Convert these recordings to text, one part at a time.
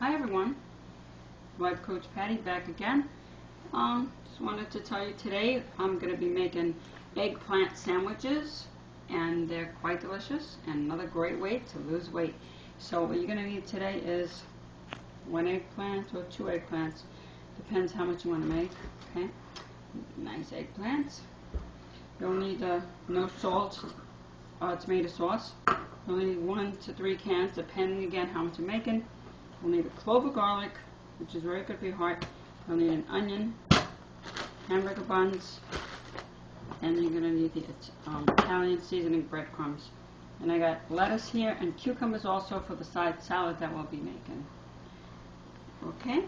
Hi everyone, Life Coach Patty back again. Just wanted to tell you today I'm going to be making eggplant sandwiches, and they're quite delicious and another great way to lose weight. So what you're going to need today is 1 eggplant or 2 eggplants, depends how much you want to make. Okay, nice eggplants. You'll need no salt or tomato sauce. You'll need 1 to 3 cans, depending again how much you're making. You'll need a clove of garlic, which is very good for your heart. You'll need an onion, hamburger buns, and then you're going to need the Italian seasoning breadcrumbs. And I got lettuce here and cucumbers also for the side salad that we'll be making. Okay,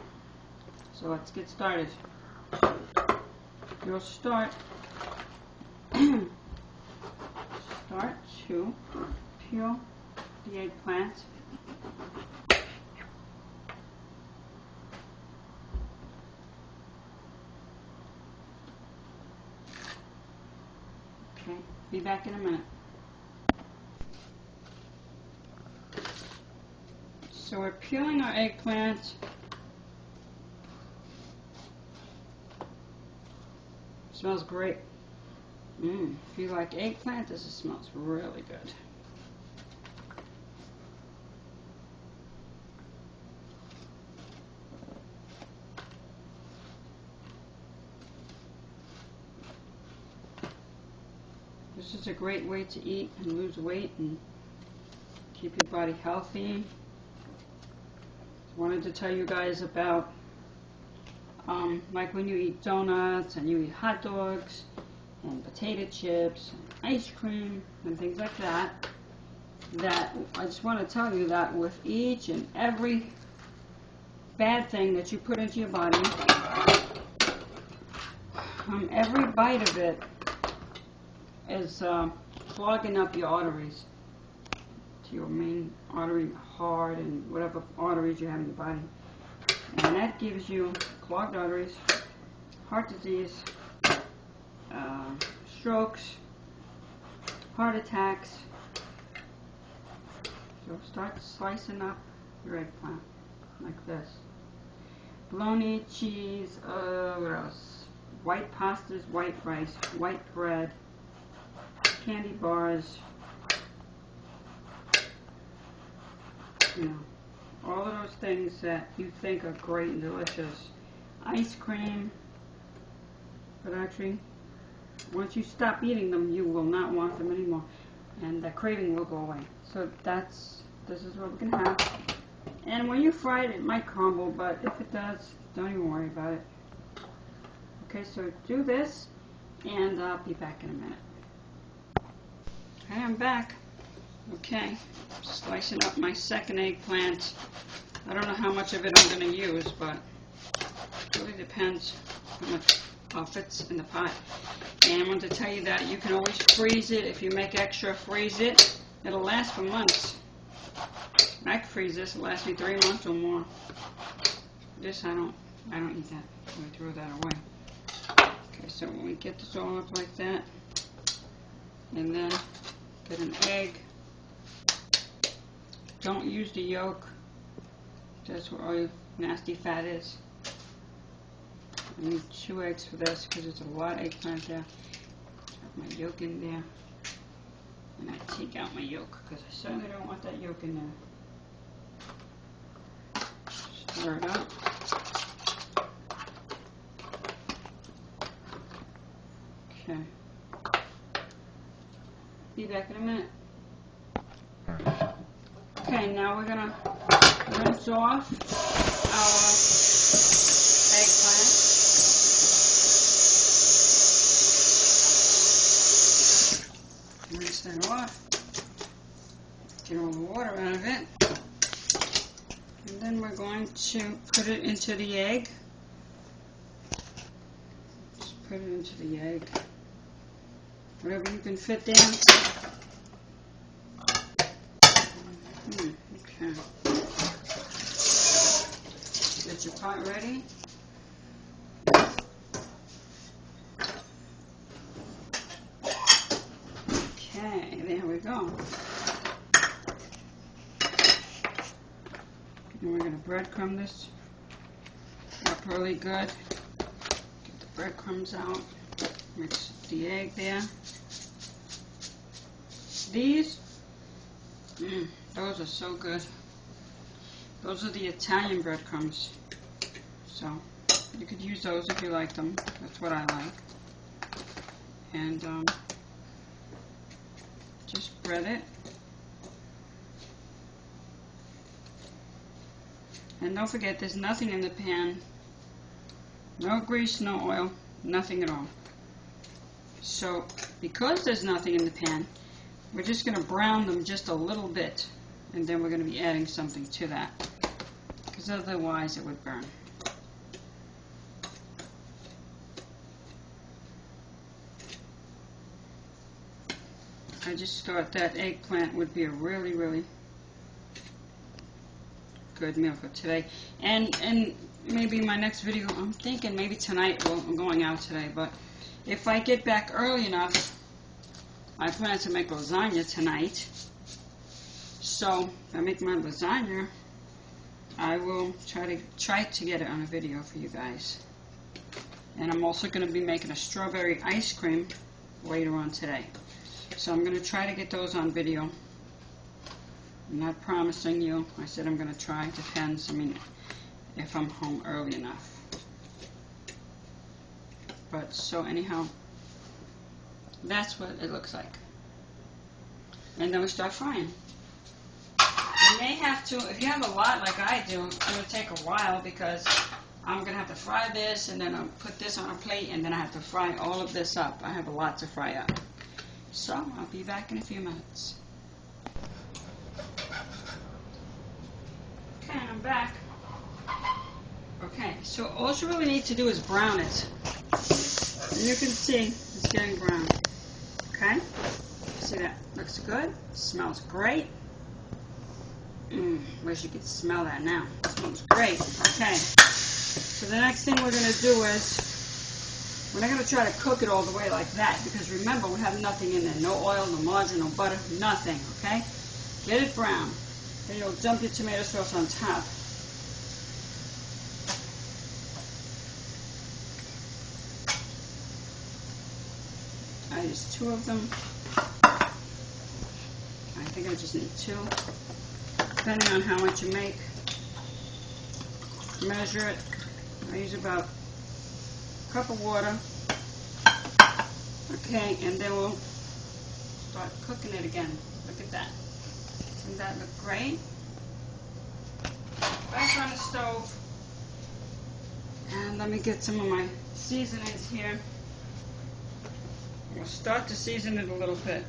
so let's get started. You'll start to peel the eggplant. Okay, be back in a minute. So we're peeling our eggplant. Smells great. If you like eggplant, this smells really good. This is a great way to eat and lose weight and keep your body healthy. Wanted to tell you guys about like when you eat donuts and you eat hot dogs and potato chips and ice cream and things like that, that I just want to tell you that with each and every bad thing that you put into your body, every bite of it is clogging up your arteries, to your main artery, heart, and whatever arteries you have in your body. And that gives you clogged arteries, heart disease, strokes, heart attacks. So start slicing up your eggplant like this. Bologna, cheese, what else? White pastas, white rice, white bread, candy bars, you know, all of those things that you think are great and delicious. Ice cream, but actually, once you stop eating them, you will not want them anymore, and the craving will go away. So this is what we're gonna have. And when you fry it, it might crumble, but if it does, don't even worry about it. Okay, so do this, and I'll be back in a minute. Okay, I'm back. Okay, slicing up my second eggplant. I don't know how much of it I'm going to use, but it really depends how much fits in the pot. And I want to tell you that you can always freeze it. If you make extra, freeze it. It'll last for months. I can freeze this. It'll last me 3 months or more. This I don't eat that. I throw that away. Okay, so when we get this all up like that, and then get an egg. Don't use the yolk. That's where all your nasty fat is. I need 2 eggs for this because it's a lot of eggplant there. Put my yolk in there. And I take out my yolk because I certainly don't want that yolk in there. Stir it up. Okay. Be back in a minute. Okay, now we're gonna rinse off our eggplant. Rinse that off. Get all the water out of it. And then we're going to put it into the egg. Just put it into the egg. Whatever you can fit down. Okay. Get your pot ready. Okay, there we go. And we're going to breadcrumb this up really good. Get the breadcrumbs out. Mix the egg there. These, those are so good. Those are the Italian breadcrumbs. So you could use those if you like them. That's what I like. And just spread it. And don't forget, there's nothing in the pan. No grease, no oil, nothing at all. So because there's nothing in the pan, we're just going to brown them just a little bit. And then we're going to be adding something to that, because otherwise it would burn. I just thought that eggplant would be a really, really good meal for today. And maybe my next video, I'm thinking maybe tonight, well, I'm going out today, but if I get back early enough, I plan to make lasagna tonight. So if I make my lasagna, I will try to get it on a video for you guys. And I'm also going to be making a strawberry ice cream later on today. So I'm going to try to get those on video. I'm not promising you. I said I'm going to try. Depends. I mean, if I'm home early enough. But so anyhow, that's what it looks like. And then we start frying. You may have to, if you have a lot like I do, it's going to take a while, because I'm going to have to fry this, and then I'll put this on a plate, and then I have to fry all of this up. I have a lot to fry up. So I'll be back in a few minutes. Okay, I'm back. Okay, so all you really need to do is brown it. And you can see it's getting brown. Okay? See that? Looks good. Smells great. Wish you could smell that now. It smells great. Okay. So the next thing we're going to do is, we're not going to try to cook it all the way like that, because remember, we have nothing in there. No oil, no margarine, no butter, nothing. Okay? Get it brown. Then you'll dump your tomato sauce on top. I use 2 of them. I think I just need 2. Depending on how much you make, measure it. I use about a cup of water. Okay, and then we'll start cooking it again. Look at that. Doesn't that look great? Back on the stove. And let me get some of my seasonings here. We'll start to season it a little bit.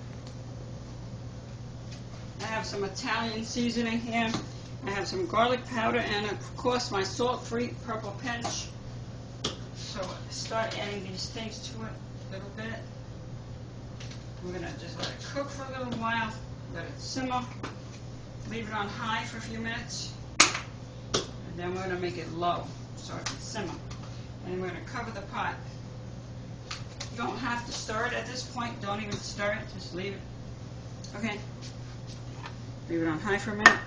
I have some Italian seasoning here. I have some garlic powder, and of course my salt-free purple pinch. So start adding these things to it a little bit. We're going to just let it cook for a little while, let it simmer, leave it on high for a few minutes, and then we're going to make it low so it can simmer. And we're going to cover the pot. You don't have to stir it at this point. Don't even stir it. Just leave it. Okay. Leave it on high for a minute.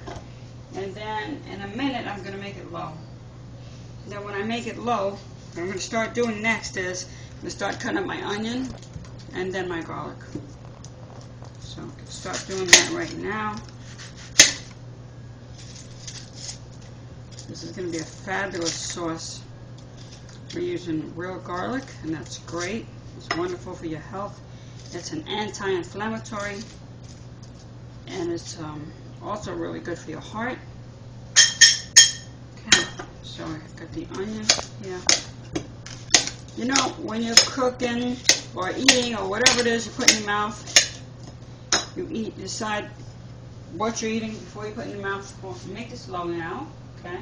And then in a minute, I'm going to make it low. Then when I make it low, what I'm going to start doing next is I'm going to start cutting up my onion and then my garlic. So I can start doing that right now. This is going to be a fabulous sauce. We're using real garlic, and that's great. It's wonderful for your health. It's an anti-inflammatory, and it's also really good for your heart. Okay, so I've got the onion here. You know, when you're cooking or eating or whatever it is you put in your mouth, you decide what you're eating before you put it in your mouth. Well, make this low now, okay?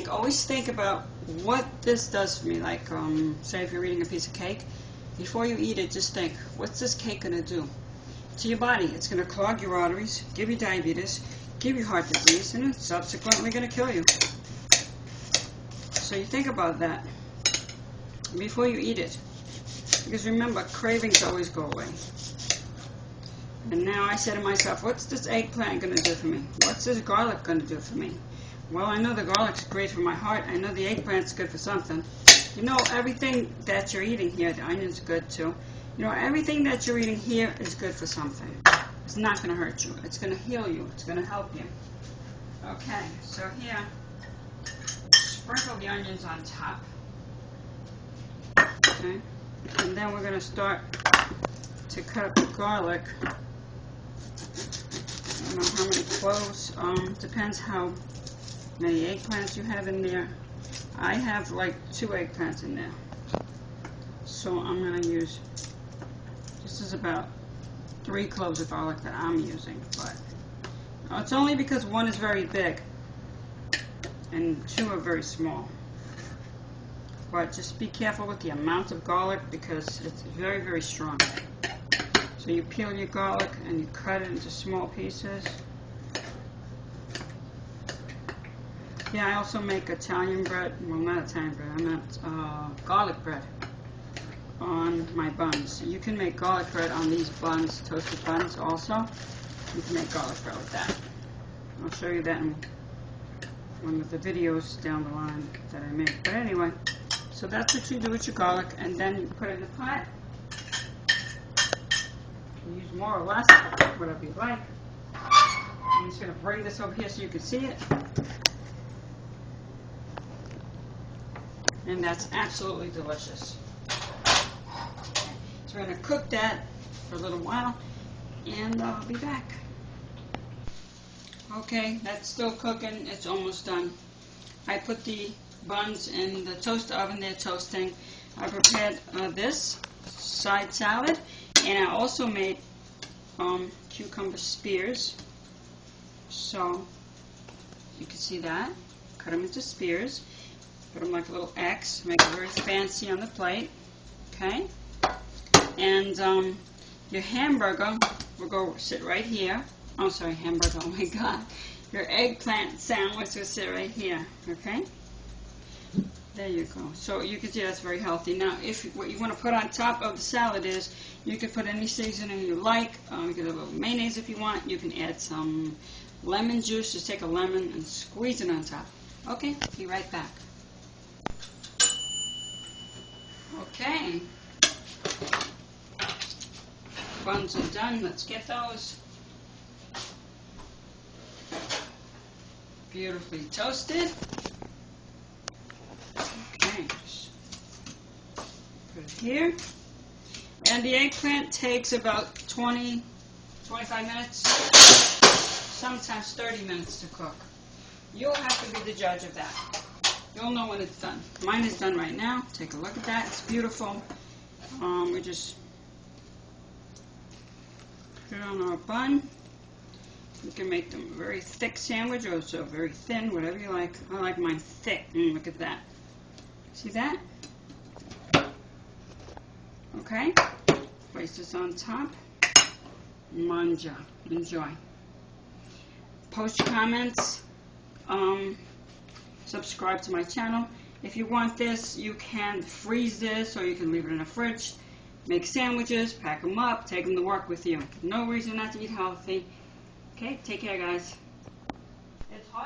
Always think about what this does for me. Like, say if you're eating a piece of cake, before you eat it, just think, what's this cake going to do to your body? It's going to clog your arteries, give you diabetes, give you heart disease, and it's subsequently going to kill you. So you think about that before you eat it. Because remember, cravings always go away. And now I say to myself, what's this eggplant going to do for me? What's this garlic going to do for me? Well, I know the garlic's great for my heart. I know the eggplant's good for something. You know, everything that you're eating here, the onion's good too. You know, everything that you're eating here is good for something. It's not going to hurt you. It's going to heal you. It's going to help you. Okay, so here, sprinkle the onions on top. Okay, and then we're going to start to cut up the garlic. I don't know how many cloves. Depends how many eggplants you have in there. I have like 2 eggplants in there. So I'm going to use, this is about 3 cloves of garlic that I'm using. But it's only because 1 is very big and 2 are very small. But just be careful with the amount of garlic because it's very, very strong. So you peel your garlic and you cut it into small pieces. Yeah, I also make Italian bread. Well, not Italian bread. I meant garlic bread on my buns. You can make garlic bread on these buns, toasted buns also. You can make garlic bread with that. I'll show you that in one of the videos down the line that I make. But anyway, so that's what you do with your garlic, and then you put it in a pot. You use more or less, whatever you like. I'm just going to bring this over here so you can see it. And that's absolutely delicious. So we're going to cook that for a little while, and I'll be back. Okay, that's still cooking. It's almost done. I put the buns in the toaster oven. They're toasting. I prepared this side salad, and I also made cucumber spears. So you can see that. Cut them into spears. Put them like a little X. Make it very fancy on the plate. Okay. And your hamburger will go sit right here. Oh, sorry, hamburger. Oh my God. Your eggplant sandwich will sit right here. Okay. There you go. So you can see that's very healthy. Now, if what you want to put on top of the salad is, you can put any seasoning you like. You can have a little mayonnaise if you want. You can add some lemon juice. Just take a lemon and squeeze it on top. Okay, be right back. Okay. Buns are done. Let's get those. Beautifully toasted. Okay. Put it here. And the eggplant takes about 20, 25 minutes, sometimes 30 minutes to cook. You'll have to be the judge of that. You'll know when it's done. Mine is done right now. Take a look at that. It's beautiful. We just put it on our bun. You can make them a very thick sandwich or so very thin, whatever you like. I like mine thick. Look at that. See that? Okay. Place this on top. Manja. Enjoy. Post your comments. Subscribe to my channel. If you want this, you can freeze this or you can leave it in the fridge. Make sandwiches, pack them up, take them to work with you. No reason not to eat healthy. Okay, take care, guys.